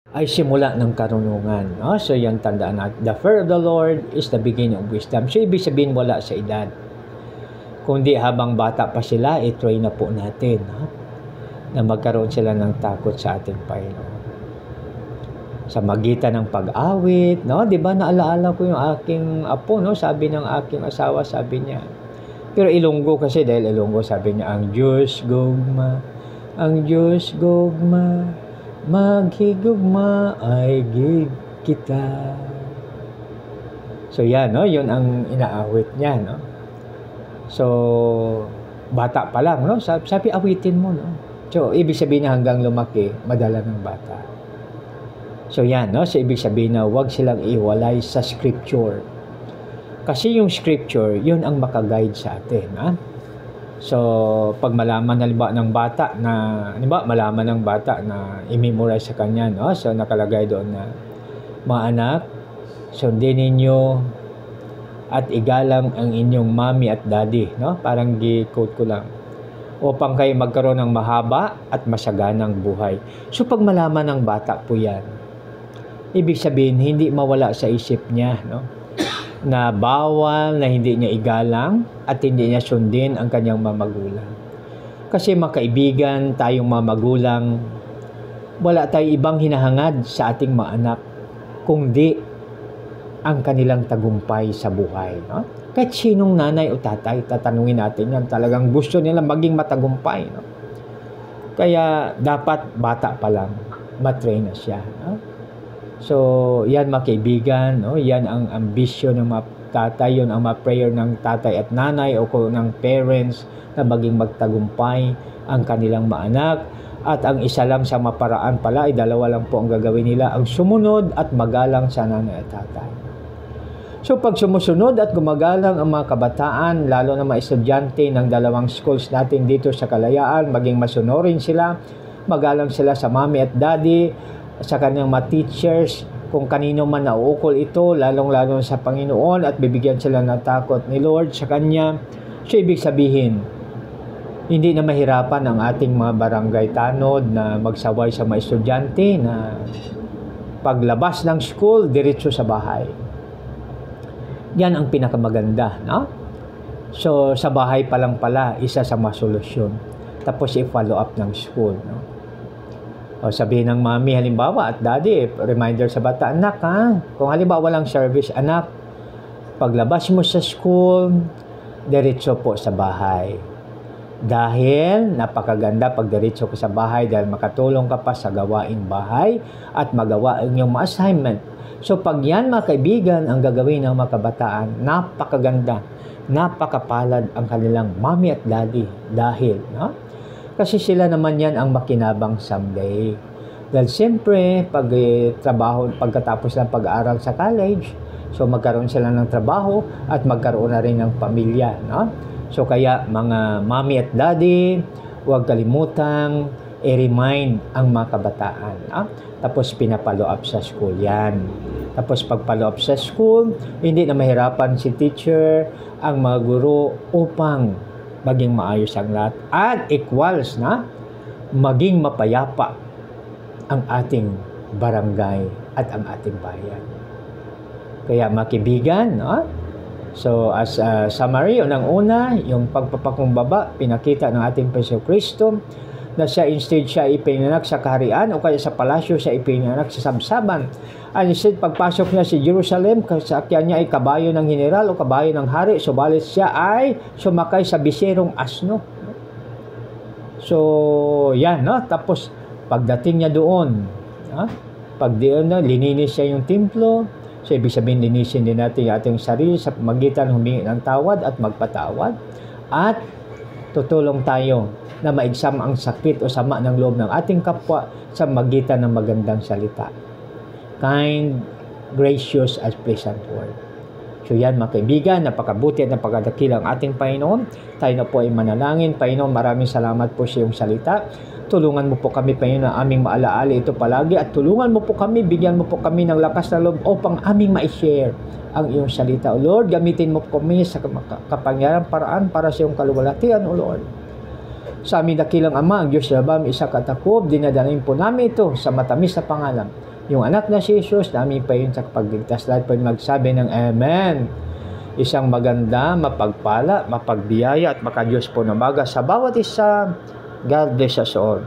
ay simula ng karunungan. No? So, yan tandaan natin. The fear of the Lord is the beginning of wisdom. So, ibig sabihin wala sa edad. Kundi habang bata pa sila, i-try na po natin. No? Na magkaroon sila ng takot sa ating Panginoon. Sa magitan ng pag-awit, no? 'Di ba naalaala ko yung aking apo, no? Sabi ng aking asawa, sabi niya. Pero Ilonggo kasi, dahil Ilonggo, sabi niya, ang Diyos gugma, maghigugma ay gig kita. So yan, no? Yun ang inaawit niya, no? So, bata pa lang, no? Sabi awitin mo, no? So, ibig sabihin na hanggang lumaki, madala ng bata. So yan, no? So ibig sabihin na huwag silang iwalay sa scripture. Kasi yung scripture, yun ang makaguide sa atin, ha? So, pag malaman ng bata na, malaman ng bata na i-memorize sa kanya, no? So nakalagay doon na, mga anak, sundin ninyo at igalang ang inyong mommy at daddy, no? Parang gi-quote ko lang. Upang kayo magkaroon ng mahaba at masaganang buhay. So pag malaman ng bata po yan, ibig sabihin, hindi mawala sa isip niya, no? Na bawal, na hindi niya igalang at hindi niya sundin ang kanyang mamagulang. Kasi makaibigan, tayong mamagulang, wala tayong ibang hinahangad sa ating mga anak kundi ang kanilang tagumpay sa buhay, no? Kahit sinong nanay o tatay, tatanungin natin yan, talagang gusto nila maging matagumpay, no? Kaya dapat bata pa lang, matrain na siya, no? So, yan mga kaibigan, no? Yan ang ambisyon ng mga tatay, yun ang mga prayer ng tatay at nanay o ng parents na maging magtagumpay ang kanilang mga anak. At ang isa lang sa maparaan pala ay dalawa lang po ang gagawin nila, ang sumunod at magalang sa nanay at tatay. So, pag sumusunod at gumagalang ang mga kabataan, lalo na mga estudyante ng dalawang schools natin dito sa Kalayaan, maging masunurin sila, magalang sila sa mommy at daddy, sa kanyang mga teachers, kung kanino man nauukol ito, lalong-lalo sa Panginoon, at bibigyan sila ng takot ni Lord sa Kanya. So, ibig sabihin, hindi na mahirapan ang ating mga barangay tanod na magsaway sa mga estudyante na paglabas ng school, diretso sa bahay. Yan ang pinakamaganda, no? So, sa bahay pa lang pala, isa sa mga solusyon. Tapos, i-follow up ng school, no? O sabihin ng mami, halimbawa, at daddy, reminder sa bata, anak ha, kung halimbawa walang service, anak, paglabas mo sa school, diretso po sa bahay. Dahil napakaganda pag diretso ka sa bahay dahil makatulong ka pa sa gawaing bahay at magawa ang iyong assignment. So pag yan mga kaibigan ang gagawin ng mga kabataan, napakaganda, napakapalad ang kanilang mami at daddy dahil, no? Kasi sila naman yan ang makinabang someday. Dahil siyempre, pagkatapos ng pag-aaral sa college, so magkaroon sila ng trabaho at magkaroon na rin ng pamilya, no? So kaya mga mommy at daddy, huwag kalimutang i-remind ang mga kabataan, no? Tapos pinapalo up sa school yan. Tapos pag-follow up sa school, hindi na mahirapan si teacher, ang mga guro upang maging maayos ang lahat at equals na maging mapayapa ang ating barangay at ang ating bayan. Kaya mga kaibigan, no? So as a summary, unang-una, yung pagpapakumbaba, pinakita ng ating Panginoong Kristo na instead siya ipinanak sa kaharian o kaya sa palasyo siya ipinanak sa sabsaban. And instead, pagpasok niya sa Jerusalem, kasakyan niya ay kabayo ng general o kabayo ng hari, subalit siya ay sumakay sa biserong asno. So, yan, no? Tapos, pagdating niya doon, pag diyon na, lininis siya yung templo. So, ibig sabihin, linisin din natin yung ating sarili sa magitan humingi ng tawad at magpatawad. At tutulong tayo na maigsam ang sakit o sama ng loob ng ating kapwa sa magitan ng magandang salita. Kind, gracious, and pleasant word. So yan mga kaibigan, napakabuti at napakadakila ang ating Panginoon. Tayo na po ay manalangin. Panginoon, maraming salamat po sa iyong salita. Tulungan mo po kami, Panginoon, na aming maalaala ito palagi at tulungan mo po kami, bigyan mo po kami ng lakas na loob upang aming ma-share ang iyong salita. O Lord, gamitin mo po kami sa kapangyarang paraan para sa iyong kaluwalhatian, O Lord. Sa aming dakilang Ama, ang Diyos na Bam, isa katakob, dinadalain po namin ito sa matamis na pangalan yung anak na si Jesus, namin pa yun sa kapagligtas. Lahat po yung magsabi ng Amen. Isang maganda, mapagpala, mapagbiyaya at makadiyos po na maga sa bawat isa. God bless us all.